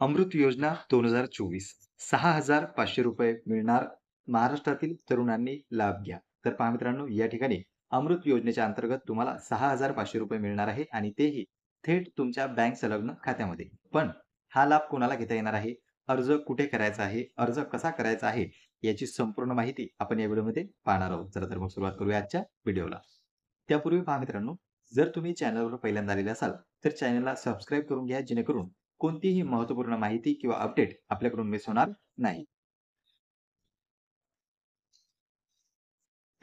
अमृत योजना 2024 ₹6,500 मिळणार. महाराष्ट्रातील तरुणांनी लाभ घ्या. तर पहा मित्रांनो, या ठिकाणी अमृत योजनेच्या अंतर्गत तुम्हाला ₹6,500 मिळणार आहे आणि तेही थेट तुमच्या बँक संलग्न खात्यामध्ये. पण हा लाभ कोणाला घेता येणार आहे? अर्ज कुठे करायचा आहे? अर्ज कसा करायचा आहे? याची संपूर्ण माहिती आपण या व्हिडिओमध्ये पाहणार आहोत. चला तर मग सुरुवात करूया आजच्या व्हिडिओला. त्यापूर्वी पहा मित्रांनो, जर तुम्ही चॅनलवर पहिल्यांदा आलेले असाल, तर चॅनलला सबस्क्राईब करून घ्या, जेणेकरून कोणतीही महत्त्वपूर्ण माहिती किंवा अपडेट आपल्याकडून मिस होणार नाही.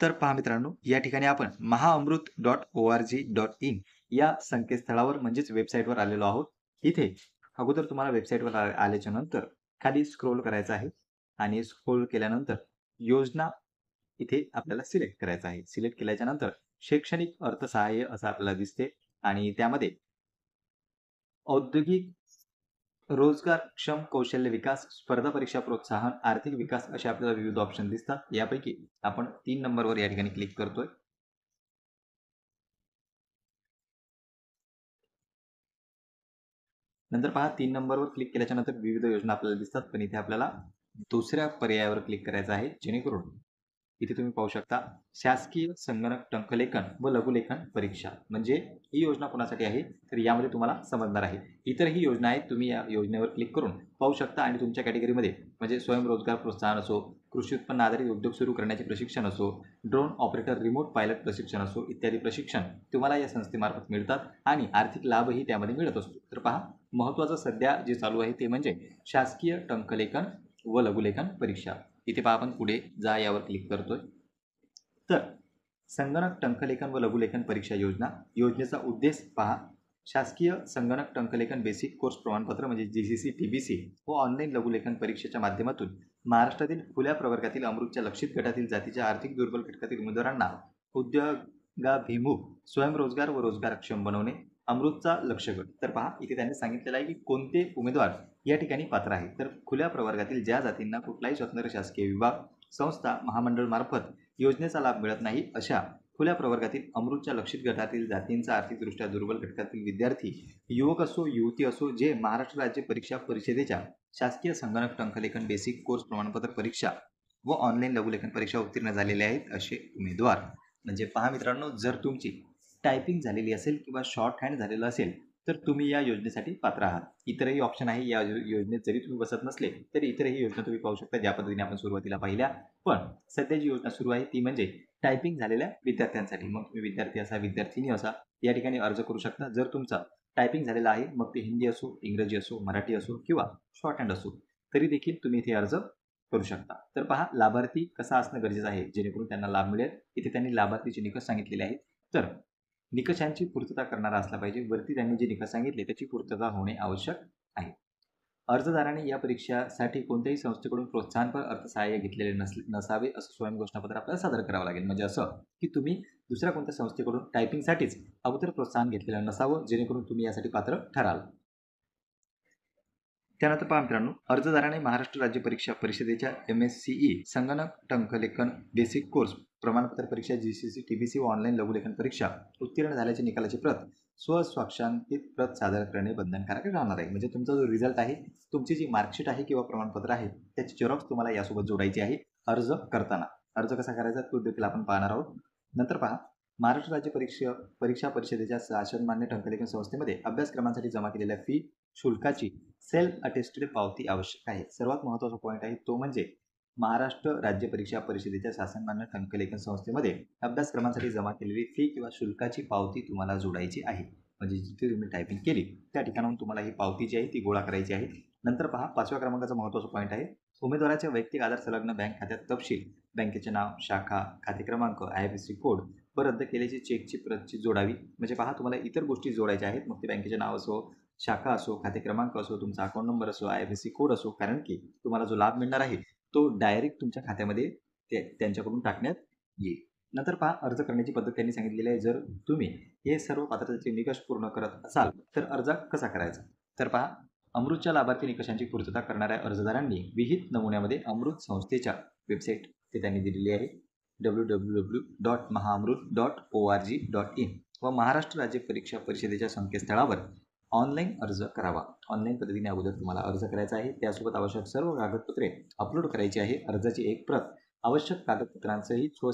तर पहा मित्रांनो, या ठिकाणी आपण mahaamrut.org.in या संकेतस्थळावर म्हणजेच वेबसाईटवर आलेलो आहोत. इथे अगोदर तुम्हाला वेबसाईटवर आल्याच्या नंतर खाली स्क्रोल करायचं आहे आणि स्क्रोल केल्यानंतर योजना इथे आपल्याला सिलेक्ट करायचं आहे. सिलेक्ट केल्याच्या नंतर शैक्षणिक अर्थसहाय्य असं आपल्याला दिसते आणि त्यामध्ये औद्योगिक रोजगारक्षम कौशल्य विकास, स्पर्धा परीक्षा प्रोत्साहन, आर्थिक विकास असे आपल्याला विविध ऑप्शन दिसतात. यापैकी आपण 3 नंबरवर या ठिकाणी क्लिक करतोय. नंतर पहा 3 नंबरवर क्लिक केल्याच्या नंतर विविध योजना आपल्याला दिसतात. पण इथे आपल्याला दुसऱ्या पर्यायावर क्लिक करायचं आहे, जेणेकरून इथे तुम्ही पाहू शकता शासकीय संगणक टंकलेखन व लघुलेखन परीक्षा. म्हणजे ही योजना कोणासाठी आहे, तर यामध्ये तुम्हाला समजणार आहे. इतरही योजना आहेत. तुम्ही या योजनेवर क्लिक करून पाहू शकता आणि तुमच्या कॅटेगरीमध्ये म्हणजे स्वयंरोजगार प्रोत्साहन असो, कृषी उत्पन्न आधारित उद्योग सुरू करण्याचे प्रशिक्षण असो, ड्रोन ऑपरेटर रिमोट पायलट प्रशिक्षण असो, इत्यादी प्रशिक्षण तुम्हाला या संस्थेमार्फत मिळतात आणि आर्थिक लाभही त्यामध्ये मिळत असतो. तर पहा, महत्त्वाचं सध्या जे चालू आहे ते म्हणजे शासकीय टंकलेखन व लघुलेखन परीक्षा. इथे पहा आपण पुढे जा यावर क्लिक करतोय. तर संगणक टंकलेखन व लघुलेखन परीक्षा योजना, योजनेचा उद्देश पहा, शासकीय संगणक टंकलेखन बेसिक कोर्स प्रमाणपत्र म्हणजे जीसीसी टीबीसी व ऑनलाईन लघुलेखन परीक्षेच्या माध्यमातून महाराष्ट्रातील खुल्या प्रवर्गातील अमृतच्या लक्षित गटातील जातीच्या आर्थिक दुर्बल घटकातील उमेदवारांना उद्योगाभिमुख स्वयंरोजगार व रोजगारक्षम बनवणे, अमृतचा लक्ष गट. तर पहा इथे त्यांनी सांगितलेलं आहे की कोणते उमेदवार या ठिकाणी पात्र आहे. तर खुल्या प्रवर्गातील ज्या जातींना कुठलाही स्वतंत्र शासकीय विभाग, संस्था, महामंडळ मार्फत योजनेचा लाभ मिळत नाही, अशा खुल्या प्रवर्गातील अमृतच्या लक्षित गटातील जातींचा आर्थिकदृष्ट्या दुर्बल घटकातील विद्यार्थी, युवक असो युवती असो, जे महाराष्ट्र राज्य परीक्षा परिषदेच्या शासकीय संगणक टंकलेखन बेसिक कोर्स प्रमाणपत्र परीक्षा व ऑनलाईन लघुलेखन परीक्षा उत्तीर्ण झालेले आहेत, असे उमेदवार. म्हणजे पहा मित्रांनो, जर तुमची टायपिंग झालेली असेल किंवा शॉर्ट हँड झालेलं असेल, तर तुम्ही या योजनेसाठी पात्र आहात. इतरही ऑप्शन आहे. या योजनेत जरी तुम्ही बसत नसले तरी इतरही योजना तुम्ही पाहू शकता, ज्या पद्धतीने आपण सुरुवातीला पाहिल्या. पण सध्या जी योजना सुरू आहे ती म्हणजे टायपिंग झालेल्या विद्यार्थ्यांसाठी. मग तुम्ही विद्यार्थी असा, विद्यार्थिनी असा, या ठिकाणी अर्ज करू शकता. जर तुमचा टायपिंग झालेला आहे, मग ते हिंदी असो, इंग्रजी असो, मराठी असो किंवा शॉर्ट हँड असो, तरी देखील तुम्ही इथे अर्ज करू शकता. तर पहा, लाभार्थी कसा असणं गरजेचं आहे, जेणेकरून त्यांना लाभ मिळेल. इथे त्यांनी लाभार्थीचे निकष सांगितलेले आहेत. तर निकषांची पूर्तता करणारा असला पाहिजे. वरती त्यांनी जे निकष सांगितले त्याची पूर्तता होणे आवश्यक आहे. अर्जदाराने या परीक्षेसाठी कोणत्याही संस्थेकडून प्रोत्साहनपर अर्थसहाय्य घेतलेले नसावे, असं स्वयंघोषणापत्र आपल्याला सादर करावं लागेल. म्हणजे असं की तुम्ही दुसऱ्या कोणत्या संस्थेकडून टायपिंगसाठीच अगोदर प्रोत्साहन घेतलेलं नसावं, जेणेकरून तुम्ही यासाठी पात्र ठराल. त्यानंतर पहा मित्रांनो, अर्जदाराने महाराष्ट्र राज्य परीक्षा परिषदेच्या MSCE संगणक टंकलेखन बेसिक कोर्स प्रमाणपत्र परीक्षा जीसीसी टीबीसी व ऑनलाईन लघुलेखन परीक्षा उत्तीर्ण झाल्याच्या निकालाची प्रत स्वस्वाक्षांकित प्रत सादर करणे बंधनकारक राहणार आहे. म्हणजे तुमचा जो रिझल्ट आहे, तुमची जी मार्कशीट आहे किंवा प्रमाणपत्र आहे, त्याची झेरॉक्स तुम्हाला यासोबत जोडायची आहे अर्ज करताना. अर्ज कसा करायचा तो देखील आपण पाहणार आहोत. नंतर पहा, महाराष्ट्र राज्य परीक्षा परिषदेच्या शासनमान्य टंकलेखन संस्थेमध्ये अभ्यासक्रमांसाठी जमा केलेल्या फी शुल्काची सेल्फ अटेस्टेड पावती आवश्यक आहे. सर्वात महत्त्वाचा पॉईंट आहे तो म्हणजे महाराष्ट्र राज्य परीक्षा परिषदेच्या शासनमान्य टंकलेखन संस्थेमध्ये अभ्यासक्रमांसाठी जमा केलेली फी किंवा शुल्काची पावती तुम्हाला जोडायची आहे. म्हणजे जिथे तुम्ही टायपिंग केली त्या ठिकाणाहून तुम्हाला ही पावती जी आहे ती गोळा करायची आहे. नंतर पहा, 5व्या क्रमांकाचा महत्त्वाचा पॉईंट आहे, उमेदवाराच्या वैयक्तिक आधार संलग्न बँक खात्यात तपशील, बँकेचे नाव, शाखा, खाते क्रमांक, IFSC कोड व रद्द केलेली चेकची प्रतची जोडावी. म्हणजे पहा, तुम्हाला इतर गोष्टी जोडायच्या आहेत. मग ते बँकेचे नाव असो, शाखा असो, खाते क्रमांक असो, तुमचा अकाउंट नंबर असो, IFSC कोड असो, कारण की तुम्हाला जो लाभ मिळणार आहे तो डायरेक्ट तुमच्या खात्यामध्ये त्यांच्याकडून टाकण्यात येईल. नंतर पहा, अर्ज करण्याची पद्धत त्यांनी सांगितलेली आहे. जर तुम्ही हे सर्व पात्रतेचे निकष पूर्ण करत असाल तर अर्ज कसा करायचा. तर पहा, अमृतच्या लाभार्थी निकषांची पूर्तता करणाऱ्या अर्जदारांनी विहित नमुन्यामध्ये अमृत संस्थेच्या वेबसाईट ते त्यांनी दिलेली आहे www.mahaamrut.org.in व महाराष्ट्र राज्य परीक्षा परिषदेच्या संकेतस्थळावर ऑनलाईन अर्ज करावा. ऑनलाईन पद्धतीने अगोदर तुम्हाला अर्ज करायचा आहे. त्यासोबत आवश्यक सर्व कागदपत्रे अपलोड करायची आहे. अर्जाची एक प्रत, आवश्यक कागदपत्रांसहित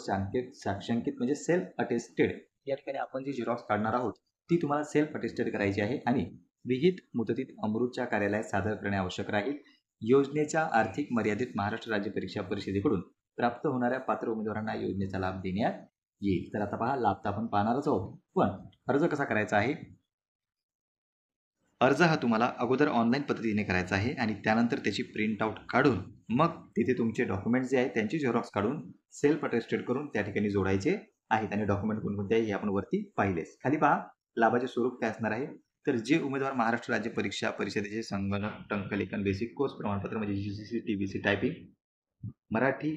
साक्षांकित म्हणजे सेल्फ अटेस्टेड या ठिकाणी आपण जी झेरॉक्स काढणार आहोत ती तुम्हाला सेल्फ अटेस्टेड करायची आहे आणि विहित मुदतीत अमृतच्या कार्यालयात सादर करणे आवश्यक राहील. योजनेच्या आर्थिक मर्यादित महाराष्ट्र राज्य परीक्षा परिषदेकडून प्राप्त होणाऱ्या पात्र उमेदवारांना योजनेचा लाभ देण्यात येईल. तर आता पहा, लाभ तर आपण पाहणारच आहोत, पण अर्ज कसा करायचा आहे. अर्ज हा तुम्हाला अगोदर ऑनलाईन पद्धतीने करायचा आहे आणि त्यानंतर त्याची प्रिंट आउट काढून मग तिथे तुमचे डॉक्युमेंट्स जे आहेत त्यांची झेरॉक्स काढून सेल्फ अटेस्टेड करून त्या ठिकाणी जोडायचे आहेत. आणि डॉक्युमेंट कोणकोणते आहे हे आपण वरती पाहिलेच. खाली पहा, लाभाचे स्वरूप काय असणार आहे. तर जे उमेदवार महाराष्ट्र राज्य परीक्षा परिषदेचे संगणक टंकलेखन बेसिक कोर्स प्रमाणपत्र म्हणजे GCC TBC typing Marathi,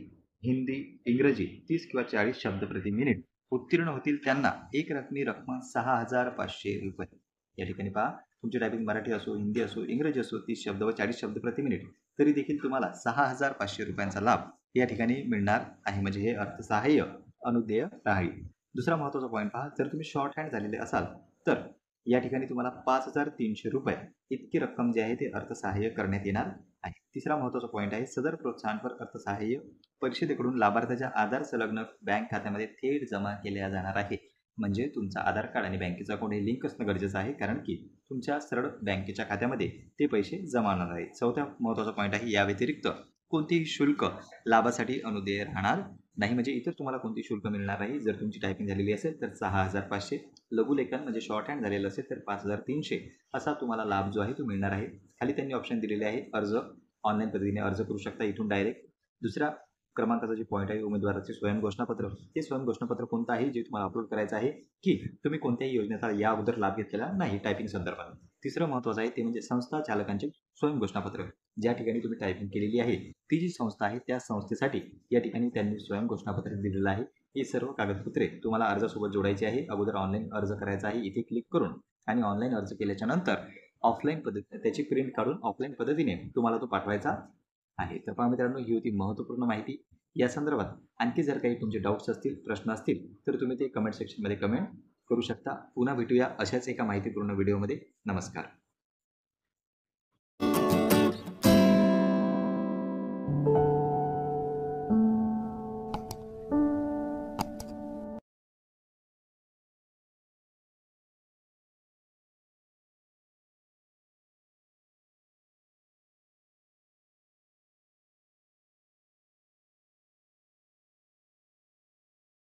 Hindi, इंग्रजी 30 किंवा 40 शब्द प्रति मिनिट उत्तीर्ण होतील त्यांना एक रकमी रक्कम 6,500 रुपये. या ठिकाणी पहा, तुमची टायपिंग मराठी असो, हिंदी असो, इंग्रजी असो, 30 शब्द व 40 शब्द प्रति मिनिट तरी देखील तुम्हाला 6,500 रुपयांचा लाभ या ठिकाणी मिळणार आहे. म्हणजे हे अर्थसहाय्य अनुदेय राहील. दुसरा महत्त्वाचा पॉईंट पहा, जर तुम्ही शॉर्ट हँड झालेले असाल तर या ठिकाणी तुम्हाला 5,300 रुपये इतकी रक्कम जी आहे ते अर्थसहाय्य करण्यात येणार आहे. तिसरा महत्त्वाचा पॉईंट आहे, सदर प्रोत्साहनपर अर्थसहाय्य परिषदेकडून लाभार्थ्याच्या आधार संलग्न बँक खात्यामध्ये थेट जमा केल्या जाणार आहे. म्हणजे तुमचा आधार कार्ड आणि बँकेचा अकाउंट हे लिंक असणं गरजेचं आहे, कारण की तुमच्या सरळ बँकेच्या खात्यामध्ये ते पैसे जमा होणार आहेत. चौथा महत्त्वाचा पॉईंट आहे, या व्यतिरिक्त कोणतेही शुल्क लाभासाठी अनुदेय राहणार नाही. म्हणजे इतर तुम्हाला कोणती शुल्क मिळणार नाही. जर तुमची टायपिंग झालेली असेल तर 6,500, लघुलेखन म्हणजे शॉर्ट हँड झालेलं असेल तर 5,300 असा तुम्हाला लाभ जो आहे तो मिळणार आहे. खाली त्यांनी ऑप्शन दिलेले आहे, अर्ज ऑनलाईन पद्धतीने अर्ज करू शकता इथून डायरेक्ट. दुसरा क्रमांकाचा जे पॉईंट आहे, उमेदवाराचे स्वयं घोषणापत्र. ते स्वयं घोषणापत्र कोणतं आहे जे तुम्हाला अपलोड करायचं आहे की तुम्ही कोणत्याही योजनेचा या अगोदर लाभ घेतलेला नाही टायपिंग संदर्भात. तिसरं महत्त्वाचं आहे ते म्हणजे संस्था चालकांचे स्वयं घोषणापत्र. ज्या ठिकाणी तुम्ही टायपिंग केलेली आहे ती जी संस्था आहे त्या संस्थेसाठी या ठिकाणी त्यांनी स्वयं घोषणापत्र दिलेलं आहे. ही सर्व कागदपत्रे तुम्हाला अर्जासोबत जोडायची आहे. अगोदर ऑनलाईन अर्ज करायचा आहे इथे क्लिक करून आणि ऑनलाईन अर्ज केल्याच्या नंतर ऑफलाईन पद्धतीने त्याची प्रिंट काढून ऑफलाईन पद्धतीने तुम्हाला तो पाठवायचा आहे. तर पहा मित्रांनो, ही होती महत्त्वपूर्ण माहिती. या संदर्भात आणखी जर काही तुमचे डाऊट्स असतील, प्रश्न असतील तर तुम्ही ते कमेंट सेक्शनमध्ये कमेंट करू शकता. पुन्हा भेटूया अशाच एका माहितीपूर्ण व्हिडिओमध्ये. नमस्कार.